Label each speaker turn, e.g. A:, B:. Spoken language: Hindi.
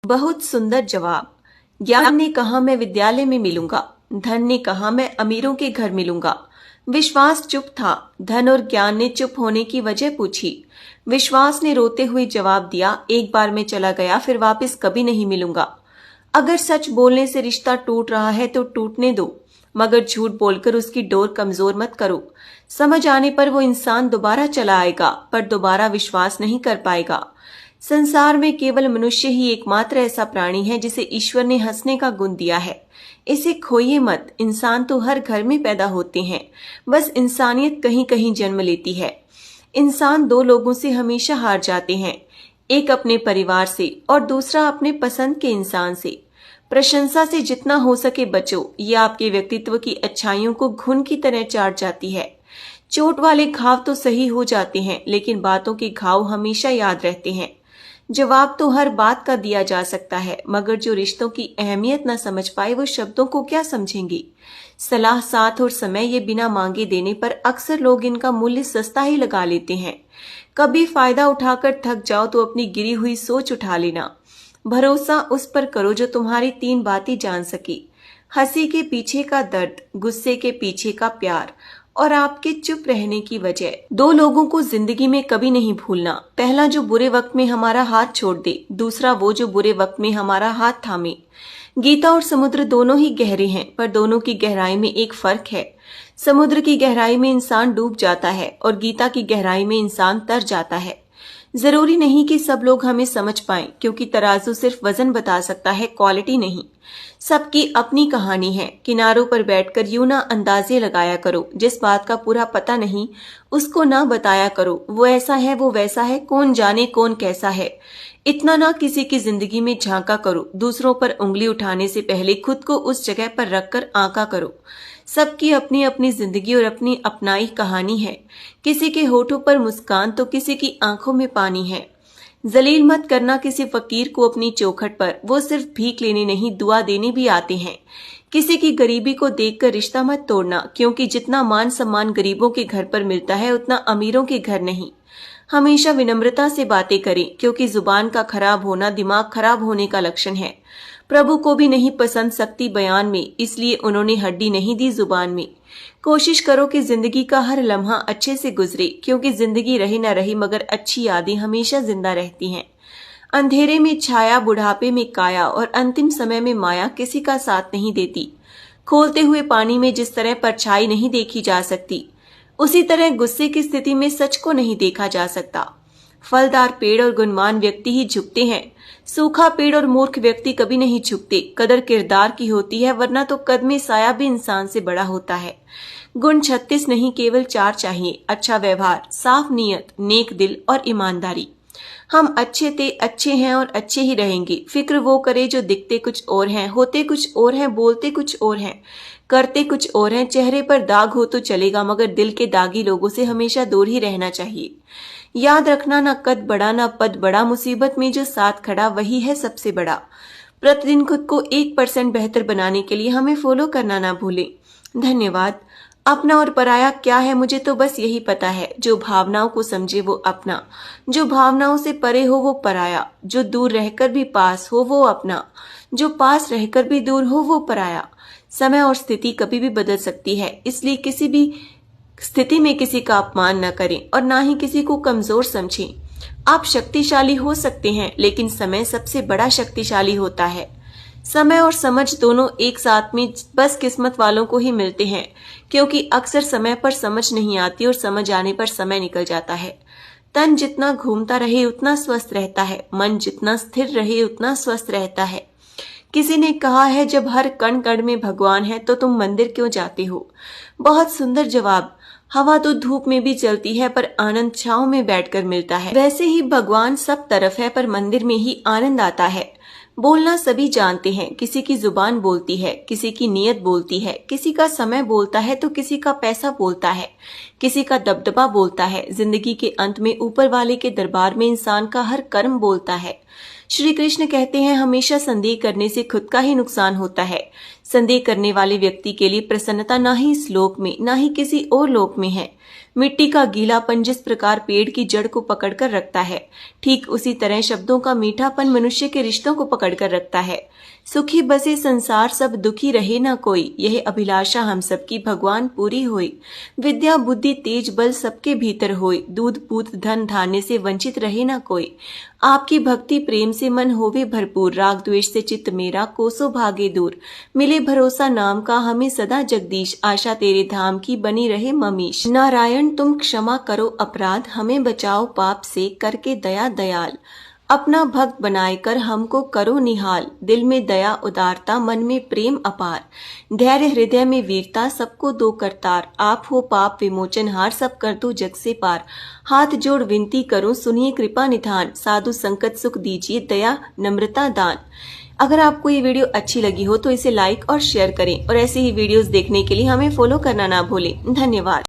A: बहुत सुंदर जवाब। ज्ञान ने कहा मैं विद्यालय में मिलूंगा, धन ने कहा मैं अमीरों के घर मिलूंगा। विश्वास चुप था। धन और ज्ञान ने चुप होने की वजह पूछी। विश्वास ने रोते हुए जवाब दिया, एक बार मैं चला गया, फिर वापस कभी नहीं मिलूंगा। अगर सच बोलने से रिश्ता टूट रहा है तो टूटने दो, मगर झूठ बोलकर उसकी डोर कमजोर मत करो। समझ आने पर वो इंसान दोबारा चला आएगा, पर दोबारा विश्वास नहीं कर पाएगा। संसार में केवल मनुष्य ही एकमात्र ऐसा प्राणी है जिसे ईश्वर ने हंसने का गुण दिया है। इसे खोइए मत। इंसान तो हर घर में पैदा होते हैं, बस इंसानियत कहीं कहीं जन्म लेती है। इंसान दो लोगों से हमेशा हार जाते हैं, एक अपने परिवार से और दूसरा अपने पसंद के इंसान से। प्रशंसा से जितना हो सके बचो, ये आपके व्यक्तित्व की अच्छाइयों को घुन की तरह चाट जाती है। चोट वाले घाव तो सही हो जाते हैं, लेकिन बातों के घाव हमेशा याद रहते हैं। जवाब तो हर बात का दिया जा सकता है, मगर जो रिश्तों की अहमियत न समझ पाए वो शब्दों को क्या समझेंगे। सलाह, साथ और समय ये बिना मांगे देने पर अक्सर लोग इनका मूल्य सस्ता ही लगा लेते हैं। कभी फायदा उठाकर थक जाओ तो अपनी गिरी हुई सोच उठा लेना। भरोसा उस पर करो जो तुम्हारी तीन बातें जान सके, हंसी के पीछे का दर्द, गुस्से के पीछे का प्यार और आपके चुप रहने की वजह। दो लोगों को जिंदगी में कभी नहीं भूलना, पहला जो बुरे वक्त में हमारा हाथ छोड़ दे, दूसरा वो जो बुरे वक्त में हमारा हाथ थामे। गीता और समुद्र दोनों ही गहरे हैं, पर दोनों की गहराई में एक फर्क है। समुद्र की गहराई में इंसान डूब जाता है और गीता की गहराई में इंसान तर जाता है। जरूरी नहीं कि सब लोग हमें समझ पाएं, क्योंकि तराजू सिर्फ वजन बता सकता है, क्वालिटी नहीं। सबकी अपनी कहानी है। किनारों पर बैठकर यूं ना अंदाजे लगाया करो, जिस बात का पूरा पता नहीं उसको ना बताया करो। वो ऐसा है, वो वैसा है, कौन जाने कौन कैसा है। इतना ना किसी की जिंदगी में झांका करो। दूसरों पर उंगली उठाने से पहले खुद को उस जगह पर रखकर आंका करो। सबकी अपनी अपनी जिंदगी और अपनी अपनाई कहानी है। किसी के होठों पर मुस्कान तो किसी की आंखों में पानी है। जलील मत करना किसी फकीर को अपनी चौखट पर, वो सिर्फ भीख लेने नहीं दुआ देने भी आते हैं। किसी की गरीबी को देखकर रिश्ता मत तोड़ना, क्योंकि जितना मान सम्मान गरीबों के घर पर मिलता है उतना अमीरों के घर नहीं। हमेशा विनम्रता से बातें करें, क्योंकि जुबान का खराब होना दिमाग खराब होने का लक्षण है। प्रभु को भी नहीं पसंद सख्ती बयान में, इसलिए उन्होंने हड्डी नहीं दी जुबान में। कोशिश करो कि जिंदगी का हर लम्हा अच्छे से गुजरे, क्योंकि जिंदगी रही न रही मगर अच्छी यादें हमेशा जिंदा रहती हैं। अंधेरे में छाया, बुढ़ापे में काया और अंतिम समय में माया किसी का साथ नहीं देती। खोलते हुए पानी में जिस तरह परछाई नहीं देखी जा सकती, उसी तरह गुस्से की स्थिति में सच को नहीं देखा जा सकता। फलदार पेड़ और गुणवान व्यक्ति ही झुकते हैं, सूखा पेड़ और मूर्ख व्यक्ति कभी नहीं झुकते। कदर किरदार की होती है, वरना तो कद में साया भी इंसान से बड़ा होता है। गुण 36 नहीं, केवल 4 चाहिए। अच्छा व्यवहार, साफ नीयत, नेक दिल और ईमानदारी। हम अच्छे थे, अच्छे हैं और अच्छे ही रहेंगे। फिक्र वो करे जो दिखते कुछ और हैं, होते कुछ और हैं, बोलते कुछ और हैं, करते कुछ और हैं। चेहरे पर दाग हो तो चलेगा, मगर दिल के दागी लोगों से हमेशा दूर ही रहना चाहिए। याद रखना, ना कद बड़ा ना पद बड़ा, मुसीबत में जो साथ खड़ा वही है सबसे बड़ा। प्रतिदिन खुद को 1% बेहतर बनाने के लिए हमें फॉलो करना ना भूलें। धन्यवाद। अपना और पराया क्या है मुझे तो बस यही पता है। जो भावनाओं को समझे वो अपना, जो भावनाओं से परे हो वो पराया, जो दूर रहकर भी पास हो वो अपना, जो पास रहकर भी दूर हो वो पराया। समय और स्थिति कभी भी बदल सकती है, इसलिए किसी भी स्थिति में किसी का अपमान न करें और ना ही किसी को कमजोर समझें। आप शक्तिशाली हो सकते हैं, लेकिन समय सबसे बड़ा शक्तिशाली होता है। समय और समझ दोनों एक साथ में बस किस्मत वालों को ही मिलते हैं, क्योंकि अक्सर समय पर समझ नहीं आती और समझ आने पर समय निकल जाता है। तन जितना घूमता रहे उतना स्वस्थ रहता है, मन जितना स्थिर रहे उतना स्वस्थ रहता है। किसी ने कहा है जब हर कण कण में भगवान है तो तुम मंदिर क्यों जाते हो। बहुत सुंदर जवाब। हवा तो धूप में भी चलती है, पर आनंद छांव में बैठकर मिलता है। वैसे ही भगवान सब तरफ है, पर मंदिर में ही आनंद आता है। बोलना सभी जानते हैं, किसी की जुबान बोलती है, किसी की नीयत बोलती है, किसी का समय बोलता है तो किसी का पैसा बोलता है, किसी का दबदबा बोलता है। जिंदगी के अंत में ऊपर वाले के दरबार में इंसान का हर कर्म बोलता है। श्री कृष्ण कहते हैं हमेशा संदेह करने से खुद का ही नुकसान होता है। संदेह करने वाले व्यक्ति के लिए प्रसन्नता ना ही इस लोक में ना ही किसी और लोक में है। मिट्टी का गीलापन जिस प्रकार पेड़ की जड़ को पकड़कर रखता है, ठीक उसी तरह शब्दों का मीठापन मनुष्य के रिश्तों को पकड़कर रखता है। सुखी बसे संसार सब दुखी रहे ना कोई, यह अभिलाषा हम सबकी भगवान पूरी होई। विद्या बुद्धि तेज बल सबके भीतर होई, दूध पूत धन धान्य से वंचित रहे ना कोई। आपकी भक्ति प्रेम से मन होवे भरपूर, राग द्वेष से चित्त मेरा कोसों भागे दूर। मिले भरोसा नाम का हमें सदा जगदीश, आशा तेरे धाम की बनी रहे ममीश। नारायण तुम क्षमा करो अपराध, हमें बचाओ पाप से करके दया दयाल। अपना भक्त बनाए कर हमको करो निहाल, दिल में दया उदारता मन में प्रेम अपार। धैर्य हृदय में वीरता सबको दो करतार, आप हो पाप विमोचन हार सब कर दो जग से पार। हाथ जोड़ विनती करो सुनिए कृपा निधान, साधु संकट सुख दीजिए दया नम्रता दान। अगर आपको ये वीडियो अच्छी लगी हो तो इसे लाइक और शेयर करें और ऐसे ही वीडियोस देखने के लिए हमें फॉलो करना ना भूलें। धन्यवाद।